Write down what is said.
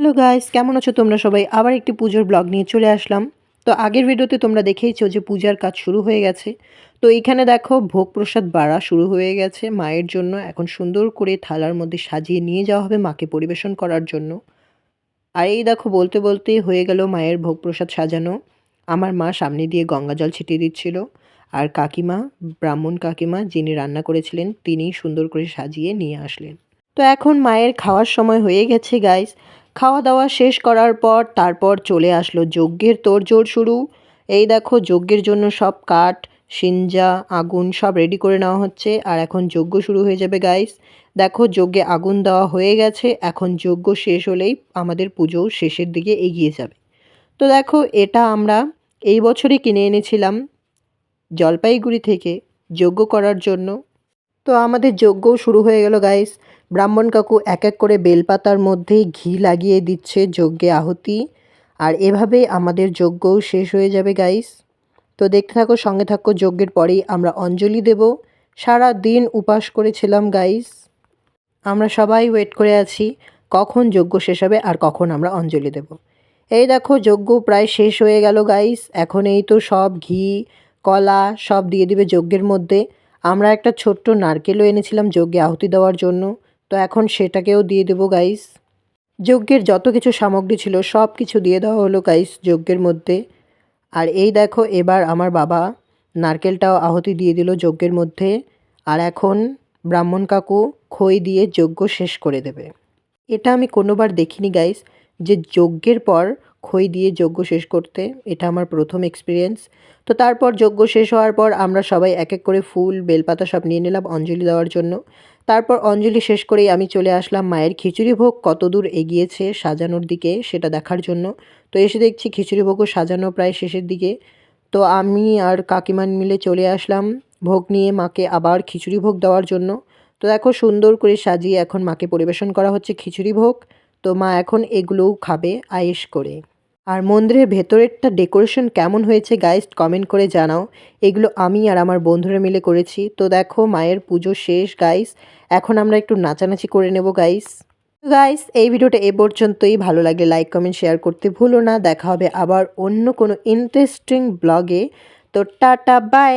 Hello guys, কেমন আছো তোমরা সবাই? আবার একটি পুজোর ব্লগ নিয়ে চলে আসলাম। তো আগের ভিডিওতে তোমরা দেখেইছো যে পূজার কাজ শুরু হয়ে গেছে। তো এইখানে দেখো ভোগ প্রসাদ বাড়া শুরু হয়ে গেছে মায়ের জন্য। এখন সুন্দর করে থালার মধ্যে সাজিয়ে নিয়ে যাওয়া হবে মাকে পরিবেশন করার জন্য। আর এই দেখো বলতে বলতেই হয়ে গেল মায়ের ভোগ প্রসাদ সাজানো। আমার মা সামনে দিয়ে গঙ্গা জল ছিটিয়ে দিচ্ছিল। আর কাকিমা, ব্রাহ্মণ কাকিমা যিনি রান্না করেছিলেন তিনিই সুন্দর করে সাজিয়ে নিয়ে আসলেন। তো এখন মায়ের খাওয়ার সময় হয়ে গেছে গাইস। খাওয়া দাওয়া শেষ করার পর তারপর চলে আসলো যজ্ঞের তোড়জোড় শুরু। এই দেখো যজ্ঞের জন্য সব কাঠ, সিঞ্জা, আগুন সব রেডি করে নেওয়া হচ্ছে। আর এখন যজ্ঞ শুরু হয়ে যাবে গাইস। দেখো যজ্ঞে আগুন দেওয়া হয়ে গেছে। এখন যজ্ঞ শেষ হলেই আমাদের পুজো শেষের দিকে এগিয়ে যাবে। তো দেখো এটা আমরা এই বছরই কিনে এনেছিলাম জলপাইগুড়ি থেকে যজ্ঞ করার জন্য। তো আমাদের যজ্ঞও শুরু হয়ে গেল গাইস। ব্রাহ্মণ কাকু এক এক করে বেলপাতার মধ্যেই ঘি লাগিয়ে দিচ্ছে যজ্ঞে আহুতি। আর এভাবেই আমাদের যজ্ঞও শেষ হয়ে যাবে গাইস। তো দেখতে থাকো, সঙ্গে থাকো। যজ্ঞের পরেই আমরা অঞ্জলি দেব। সারা দিন উপাস করেছিলাম গাইস। আমরা সবাই ওয়েট করে আছি কখন যজ্ঞ শেষ হবে আর কখন আমরা অঞ্জলি দেব। এই দেখো যজ্ঞ প্রায় শেষ হয়ে গেল গাইস। এখন এই তো সব ঘি, কলা সব দিয়ে দিবে যজ্ঞের মধ্যে। আমরা একটা ছোট্ট নারকেলও এনেছিলাম যজ্ঞে আহুতি দেওয়ার জন্য। তো এখন সেটাকেও দিয়ে দেবো গাইস। যজ্ঞের যত কিছু সামগ্রী ছিল সব কিছু দিয়ে দেওয়া হলো গাইস যজ্ঞের মধ্যে। আর এই দেখো এবার আমার বাবা নারকেলটাও আহুতি দিয়ে দিল যজ্ঞের মধ্যে। আর এখন ব্রাহ্মণ কাকু খই দিয়ে যজ্ঞ শেষ করে দেবে। এটা আমি কোনোবার দেখিনি গাইস, যে যজ্ঞের পর খই দিয়ে যজ্ঞ শেষ করতে। এটা আমার প্রথম এক্সপিরিয়েন্স। তো তারপর যজ্ঞ শেষ হওয়ার পর আমরা সবাই এক এক করে ফুল বেলপাতা সব নিয়ে নিলাম অঞ্জলি দেওয়ার জন্য। তারপর অঞ্জলি শেষ করেই আমি চলে আসলাম মায়ের খিচুড়ি ভোগ কতদূর এগিয়েছে সাজানোর দিকে সেটা দেখার জন্য। তো এসে দেখছি খিচুড়ি ভোগও সাজানো প্রায় শেষের দিকে। তো আমি আর কাকিমা মিলে চলে আসলাম ভোগ নিয়ে মাকে আবার খিচুড়ি ভোগ দেওয়ার জন্য। তো দেখো সুন্দর করে সাজিয়ে এখন মাকে পরিবেশন করা হচ্ছে খিচুড়ি ভোগ। তো মা এখন এগুলোও খাবে আয়েশ করে। আর মন্দিরের ভেতরেরটা ডেকোরেশন কেমন হয়েছে গাইস কমেন্ট করে জানাও। এগুলো আমি আর আমার বন্ধুরা মিলে করেছি। তো দেখো মায়ের পুজো শেষ গাইস। এখন আমরা একটু নাচানাচি করে নেব গাইস। গাইস এই ভিডিওটা এ পর্যন্তই। ভালো লাগলে লাইক কমেন্ট শেয়ার করতে ভুলো না। দেখা হবে আবার অন্য কোনো ইন্টারেস্টিং ব্লগে। তো টাটা বাই।